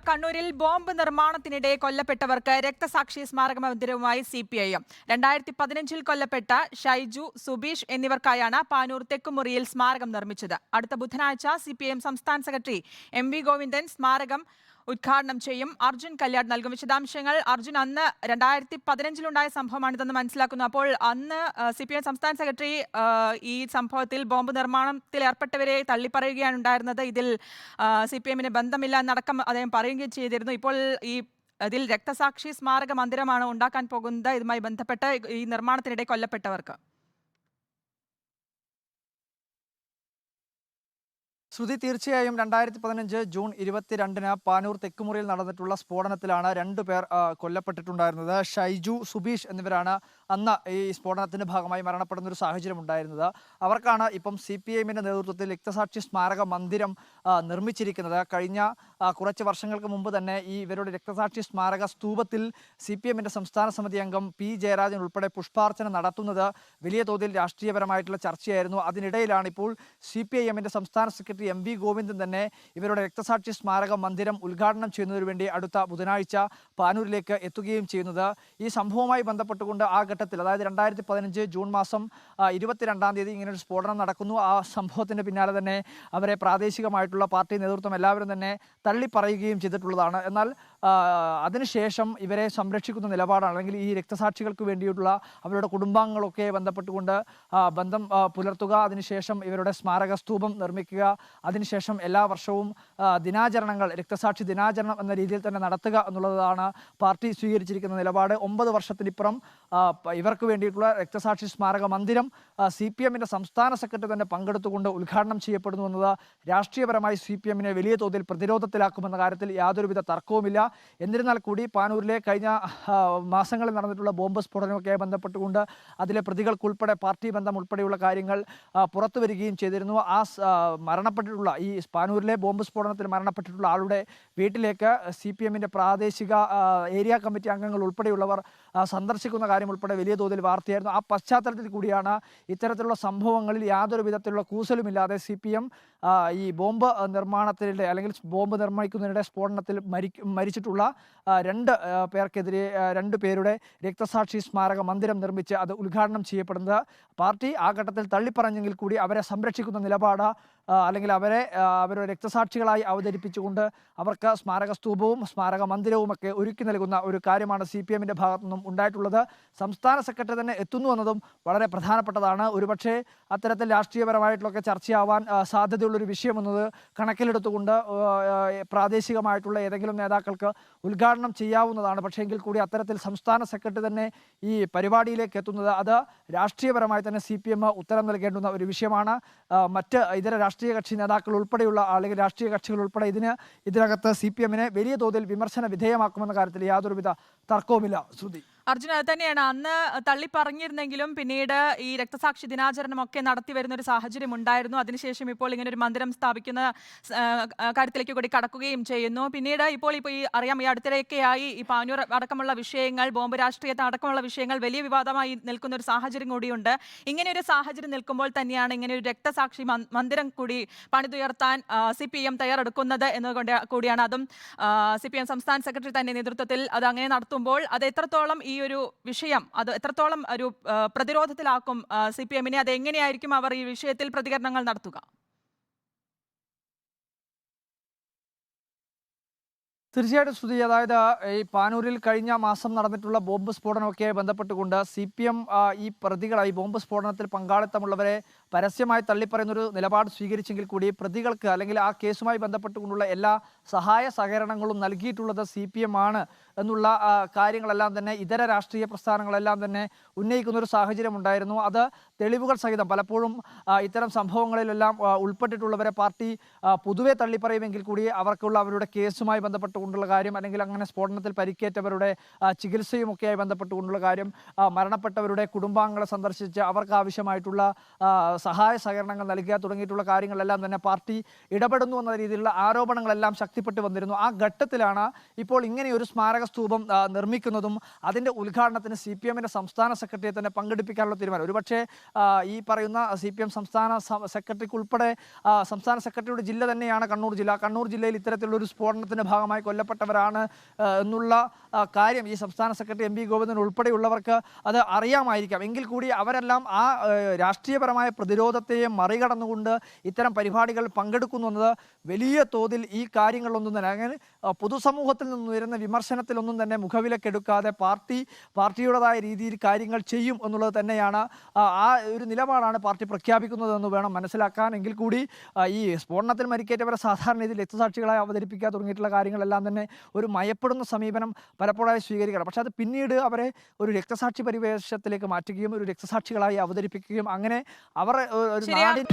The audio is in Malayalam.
കണ്ണൂരിൽ ബോംബ് നിർമ്മാണത്തിനിടെ കൊല്ലപ്പെട്ടവർക്ക് രക്തസാക്ഷി സ്മാരക മന്ദിരവുമായി CPIM. 2015 കൊല്ലപ്പെട്ട ഷൈജു, സുബീഷ് എന്നിവർക്കായാണ് പാനൂർ തെക്കുമുറിയിൽ സ്മാരകം നിർമ്മിച്ചത്. അടുത്ത ബുധനാഴ്ച CPIM സംസ്ഥാന സെക്രട്ടറി MV ഗോവിന്ദൻ സ്മാരകം ഉദ്ഘാടനം ചെയ്യും. അർജുൻ കല്യാട് നൽകും വിശദാംശങ്ങൾ. അർജുൻ, അന്ന് 2015 സംഭവമാണിതെന്ന് മനസ്സിലാക്കുന്നു. അപ്പോൾ അന്ന് CPIM സംസ്ഥാന സെക്രട്ടറി ഈ സംഭവത്തിൽ ബോംബ് നിർമ്മാണത്തിൽ ഏർപ്പെട്ടവരെ തള്ളിപ്പറയുകയാണ് ഉണ്ടായിരുന്നത്. ഇതിൽ CPIM-ന് ബന്ധമില്ല എന്നടക്കം അദ്ദേഹം പറയുകയും ചെയ്തിരുന്നു. ഇപ്പോൾ ഇതിൽ രക്തസാക്ഷി സ്മാരക മന്ദിരമാണ് ഉണ്ടാക്കാൻ പോകുന്നത്. ഇതുമായി ബന്ധപ്പെട്ട് ഈ നിർമ്മാണത്തിനിടെ കൊല്ലപ്പെട്ടവർക്ക് ശ്രുതി, തീർച്ചയായും 2015 ജൂൺ 22-ന് പാനൂർ തെക്കുമുറിയിൽ നടന്നിട്ടുള്ള സ്ഫോടനത്തിലാണ് 2 പേർ കൊല്ലപ്പെട്ടിട്ടുണ്ടായിരുന്നത്. ഷൈജു, സുബീഷ് എന്നിവരാണ് അന്ന് ഈ സ്ഫോടനത്തിന്റെ ഭാഗമായി മരണപ്പെടുന്ന ഒരു സാഹചര്യം ഉണ്ടായിരുന്നത്. അവർക്കാണ് ഇപ്പം CPIM-ന്റെ നേതൃത്വത്തിൽ രക്തസാക്ഷി സ്മാരക മന്ദിരം നിർമ്മിച്ചിരിക്കുന്നത്. കഴിഞ്ഞ കുറച്ച് വർഷങ്ങൾക്ക് മുമ്പ് തന്നെ ഇവരുടെ രക്തസാക്ഷി സ്മാരക സ്തൂപത്തിൽ CPIM-ന്റെ സംസ്ഥാന സമിതി അംഗം P. ജയരാജൻ ഉൾപ്പെടെ പുഷ്പാർച്ചന നടത്തുന്നത് വലിയ തോതിൽ രാഷ്ട്രീയപരമായിട്ടുള്ള ചർച്ചയായിരുന്നു. അതിനിടയിലാണ് ഇപ്പോൾ CPIM-ന്റെ സംസ്ഥാന സെക്രട്ടറി MV ഗോവിന്ദൻ തന്നെ ഇവരുടെ രക്തസാക്ഷി സ്മാരക മന്ദിരം ഉദ്ഘാടനം ചെയ്യുന്നതിനു വേണ്ടി അടുത്ത ബുധനാഴ്ച പാനൂരിലേക്ക് എത്തുകയും ചെയ്യുന്നത്. ഈ സംഭവവുമായി ബന്ധപ്പെട്ടുകൊണ്ട് ആ ഘട്ടത്തിൽ, അതായത് 2015 ജൂൺ മാസം 22-ാം തീയതി ഇങ്ങനൊരു സ്ഫോടനം നടക്കുന്നു. ആ സംഭവത്തിന് പിന്നാലെ തന്നെ അവരെ പ്രാദേശികമായിട്ടുള്ള പാർട്ടി നേതൃത്വം എല്ലാവരും തന്നെ തള്ളിപ്പറയുകയും ചെയ്തിട്ടുള്ളതാണ്. എന്നാൽ അതിനുശേഷം ഇവരെ സംരക്ഷിക്കുന്ന നിലപാടാണ്, അല്ലെങ്കിൽ ഈ രക്തസാക്ഷികൾക്ക് വേണ്ടിയിട്ടുള്ള അവരുടെ കുടുംബാംഗങ്ങളൊക്കെ ബന്ധപ്പെട്ടുകൊണ്ട് ബന്ധം പുലർത്തുക, അതിനുശേഷം ഇവരുടെ സ്മാരക സ്തൂപം നിർമ്മിക്കുക, അതിനുശേഷം എല്ലാ വർഷവും ദിനാചരണങ്ങൾ, രക്തസാക്ഷി ദിനാചരണം എന്ന രീതിയിൽ തന്നെ നടത്തുക എന്നുള്ളതാണ് പാർട്ടി സ്വീകരിച്ചിരിക്കുന്ന നിലപാട്. 9 വർഷത്തിനിപ്പുറം ഇവർക്ക് വേണ്ടിയിട്ടുള്ള രക്തസാക്ഷി സ്മാരക മന്ദിരം CPIM-ന്റെ സംസ്ഥാന സെക്രട്ടറി തന്നെ പങ്കെടുത്തുകൊണ്ട് ഉദ്ഘാടനം ചെയ്യപ്പെടുന്നു എന്നത് രാഷ്ട്രീയപരമായി CPIM-നെ വലിയ തോതിൽ പ്രതിരോധത്തിലാക്കുമെന്ന കാര്യത്തിൽ യാതൊരുവിധ തർക്കവുമില്ല. എന്നിരുന്നാൽ കൂടി പാനൂരിലെ കഴിഞ്ഞ മാസങ്ങളിൽ നടന്നിട്ടുള്ള ബോംബ് സ്ഫോടനവുമൊക്കെ ബന്ധപ്പെട്ടുകൊണ്ട് അതിലെ പ്രതികൾക്കുൾപ്പെടെ പാർട്ടി ബന്ധം ഉൾപ്പെടെയുള്ള കാര്യങ്ങൾ പുറത്തു വരികയും ചെയ്തിരുന്നു. മരണപ്പെട്ടിട്ടുള്ള ഈ പാനൂരിലെ ബോംബ് സ്ഫോടനത്തിൽ മരണപ്പെട്ടിട്ടുള്ള ആളുടെ വീട്ടിലേക്ക് CPIM-ന്റെ പ്രാദേശിക ഏരിയ കമ്മിറ്റി അംഗങ്ങൾ ഉൾപ്പെടെയുള്ളവർ സന്ദർശിക്കുന്ന കാര്യം ഉൾപ്പെടെ വലിയ തോതിൽ വാർത്തയായിരുന്നു. ആ പശ്ചാത്തലത്തിൽ കൂടിയാണ് ഇത്തരത്തിലുള്ള സംഭവങ്ങളിൽ യാതൊരു വിധത്തിലുള്ള കൂസലുമില്ലാതെ CPIM ഈ ബോംബ് നിർമ്മാണത്തിനിടെ, അല്ലെങ്കിൽ ബോംബ് നിർമ്മിക്കുന്നതിനിടെ സ്ഫോടനത്തിൽ മരിച്ചിട്ടുള്ള 2 പേർക്കെതിരെ 2 പേരുടെ രക്തസാക്ഷി സ്മാരക മന്ദിരം നിർമ്മിച്ച് അത് ഉദ്ഘാടനം ചെയ്യപ്പെടുന്നത്. പാർട്ടി ആ ഘട്ടത്തിൽ തള്ളിപ്പറഞ്ഞെങ്കിൽ കൂടി അവരെ സംരക്ഷിക്കുന്ന നിലപാട്, അല്ലെങ്കിൽ അവരുടെ രക്തസാക്ഷികളായി അവതരിപ്പിച്ചുകൊണ്ട് അവർക്ക് സ്മാരക സ്തൂപവും സ്മാരക മന്ദിരവുമൊക്കെ ഒരുക്കി നൽകുന്ന ഒരു കാര്യമാണ് CPIM-ന്റെ ഭാഗത്തു നിന്നും ഉണ്ടായിട്ടുള്ളത്. സംസ്ഥാന സെക്രട്ടറി തന്നെ എത്തുന്നു എന്നതും വളരെ പ്രധാനപ്പെട്ടതാണ്. ഒരുപക്ഷെ അത്തരത്തിൽ രാഷ്ട്രീയപരമായിട്ടുള്ളൊക്കെ ചർച്ചയാവാൻ സാധ്യതയുള്ളൊരു വിഷയമെന്നത് കണക്കിലെടുത്തുകൊണ്ട് പ്രാദേശികമായിട്ടുള്ള ഏതെങ്കിലും നേതാക്കൾക്ക് ഉദ്ഘാടനം ചെയ്യാവുന്നതാണ്. പക്ഷേ എങ്കിൽ കൂടി അത്തരത്തിൽ സംസ്ഥാന സെക്രട്ടറി തന്നെ ഈ പരിപാടിയിലേക്ക് എത്തുന്നത്, അത് രാഷ്ട്രീയപരമായി തന്നെ CPIM ഉത്തരം നൽകേണ്ടുന്ന ഒരു വിഷയമാണ്. മറ്റ് ഇതര രാഷ്ട്രീയ കക്ഷി നേതാക്കൾ ഉൾപ്പെടെയുള്ള, അല്ലെങ്കിൽ രാഷ്ട്രീയ കക്ഷികൾ ഉൾപ്പെടെ ഇതിനകത്ത് CPIM-നെ വലിയ തോതിൽ വിമർശന വിധേയമാക്കുമെന്ന കാര്യത്തിൽ യാതൊരുവിധ തർക്കവുമില്ല. ശ്രുതി, അർജുന, അത് തന്നെയാണ്. അന്ന് തള്ളി പറഞ്ഞിരുന്നെങ്കിലും പിന്നീട് ഈ രക്തസാക്ഷി ദിനാചരണമൊക്കെ നടത്തി വരുന്ന ഒരു സാഹചര്യം ഉണ്ടായിരുന്നു. അതിനുശേഷം ഇപ്പോൾ ഇങ്ങനെ ഒരു മന്ദിരം സ്ഥാപിക്കുന്ന കാര്യത്തിലേക്ക് കൂടി കടക്കുകയും ചെയ്യുന്നു. പിന്നീട് ഇപ്പോൾ ഈ അറിയാം, ഈ അടുത്തിടെയൊക്കെയായി ഈ പാനൂർ അടക്കമുള്ള വിഷയങ്ങൾ, ബോംബ് രാഷ്ട്രീയത്തെ അടക്കമുള്ള വിഷയങ്ങൾ വലിയ വിവാദമായി നിൽക്കുന്ന ഒരു സാഹചര്യം കൂടിയുണ്ട്. ഇങ്ങനെ ഒരു സാഹചര്യം നിൽക്കുമ്പോൾ തന്നെയാണ് ഇങ്ങനെ ഒരു രക്തസാക്ഷി മന്ദിരം കൂടി പണിതുയർത്താൻ CPIM തയ്യാറെടുക്കുന്നത് എന്നുകൊണ്ട് കൂടിയാണ്. അതും CPIM സംസ്ഥാന സെക്രട്ടറി തന്നെ നേതൃത്വത്തിൽ അത് അങ്ങനെ നടത്തുമ്പോൾ അത് എത്രത്തോളം ഈ ഒരു വിഷയം അത് എത്രത്തോളം ഒരു പ്രതിരോധത്തിലാക്കും CPIM-നെ? അത് എങ്ങനെയായിരിക്കും അവർ ഈ വിഷയത്തിൽ പ്രതികരണങ്ങൾ നടത്തുക? തീർച്ചയായിട്ടും ശ്രുതി, അതായത് ഈ പാനൂരിൽ കഴിഞ്ഞ മാസം നടന്നിട്ടുള്ള ബോംബ് സ്ഫോടനമൊക്കെ ബന്ധപ്പെട്ടുകൊണ്ട് CPIM ഈ പ്രതികളായി ബോംബ് സ്ഫോടനത്തിൽ പങ്കാളിത്തമുള്ളവരെ പരസ്യമായി തള്ളിപ്പറയുന്നൊരു നിലപാട് സ്വീകരിച്ചെങ്കിൽ കൂടി പ്രതികൾക്ക്, അല്ലെങ്കിൽ ആ കേസുമായി ബന്ധപ്പെട്ടുകൊണ്ടുള്ള എല്ലാ സഹായ സഹകരണങ്ങളും നൽകിയിട്ടുള്ളത് CPIM ആണ് എന്നുള്ള കാര്യങ്ങളെല്ലാം തന്നെ ഇതര രാഷ്ട്രീയ പ്രസ്ഥാനങ്ങളെല്ലാം തന്നെ ഉന്നയിക്കുന്ന ഒരു സാഹചര്യം ഉണ്ടായിരുന്നു. അത് തെളിവുകൾ സഹിതം പലപ്പോഴും ഇത്തരം സംഭവങ്ങളിലെല്ലാം ഉൾപ്പെട്ടിട്ടുള്ളവരെ പാർട്ടി പൊതുവെ തള്ളിപ്പറയുമെങ്കിൽ കൂടി അവർക്കുള്ള അവരുടെ കേസുമായി ബന്ധപ്പെട്ടുകൊണ്ടുള്ള കാര്യം, അല്ലെങ്കിൽ അങ്ങനെ സ്ഫോടനത്തിൽ പരിക്കേറ്റവരുടെ ചികിത്സയുമൊക്കെയായി ബന്ധപ്പെട്ടുകൊണ്ടുള്ള കാര്യം, മരണപ്പെട്ടവരുടെ കുടുംബാംഗങ്ങളെ സന്ദർശിച്ച് അവർക്ക് ആവശ്യമായിട്ടുള്ള സഹായ സഹകരണങ്ങൾ നൽകുക തുടങ്ങിയിട്ടുള്ള കാര്യങ്ങളെല്ലാം തന്നെ പാർട്ടി ഇടപെടുന്നു എന്ന രീതിയിലുള്ള ആരോപണങ്ങളെല്ലാം ശക്തിപ്പെട്ടു വന്നിരുന്നു. ആ ഘട്ടത്തിലാണ് ഇപ്പോൾ ഇങ്ങനെ ഒരു സ്മാരക സ്തൂപം നിർമ്മിക്കുന്നതും അതിൻ്റെ ഉദ്ഘാടനത്തിന് CPM-ന്റെ സംസ്ഥാന സെക്രട്ടറിയെ തന്നെ പങ്കെടുപ്പിക്കാനുള്ള തീരുമാനം. ഒരുപക്ഷെ ഈ പറയുന്ന CPM സംസ്ഥാന സെക്രട്ടറിക്ക് ഉൾപ്പെടെ സംസ്ഥാന സെക്രട്ടറിയുടെ ജില്ല തന്നെയാണ് കണ്ണൂർ ജില്ല. കണ്ണൂർ ജില്ലയിൽ ഇത്തരത്തിലുള്ള ഒരു സ്ഫോടനത്തിന്റെ ഭാഗമായി കൊല്ലപ്പെട്ടവരാണ് എന്നുള്ള കാര്യം ഈ സംസ്ഥാന സെക്രട്ടറി MP ഗോവിന്ദൻ ഉൾപ്പെടെയുള്ളവർക്ക് അത് അറിയാമായിരിക്കാം. എങ്കിൽ കൂടി അവരെല്ലാം ആ രാഷ്ട്രീയപരമായ പ്രതിരോധത്തെയും മറികടന്നുകൊണ്ട് ഇത്തരം പരിപാടികൾ പങ്കെടുക്കുന്നു എന്നത് വലിയ തോതിൽ ഈ കാര്യങ്ങളൊന്നും തന്നെ അങ്ങനെ പൊതുസമൂഹത്തിൽ നിന്ന് വരുന്ന വിമർശനത്തിലൊന്നും തന്നെ മുഖവിലക്കെടുക്കാതെ പാർട്ടിയുടേതായ രീതിയിൽ കാര്യങ്ങൾ ചെയ്യും എന്നുള്ളത് തന്നെയാണ് ആ ഒരു നിലപാടാണ് പാർട്ടി പ്രഖ്യാപിക്കുന്നതെന്ന് വേണം മനസ്സിലാക്കാൻ. എങ്കിൽ കൂടി ഈ സ്ഫോടനത്തിൽ മരിക്കേറ്റവരെ സാധാരണ രീതിയിൽ രക്തസാക്ഷികളായി അവതരിപ്പിക്കുക തുടങ്ങിയിട്ടുള്ള കാര്യങ്ങളെല്ലാം തന്നെ ഒരു മയപ്പെടുന്ന സമീപനം പലപ്പോഴായി സ്വീകരിക്കണം. പക്ഷെ അത് പിന്നീട് അവരെ ഒരു രക്തസാക്ഷി പരിവേഷത്തിലേക്ക് മാറ്റുകയും ഒരു രക്തസാക്ഷികളായി അവതരിപ്പിക്കുകയും അങ്ങനെ അവർ ഒരു നാടിൻ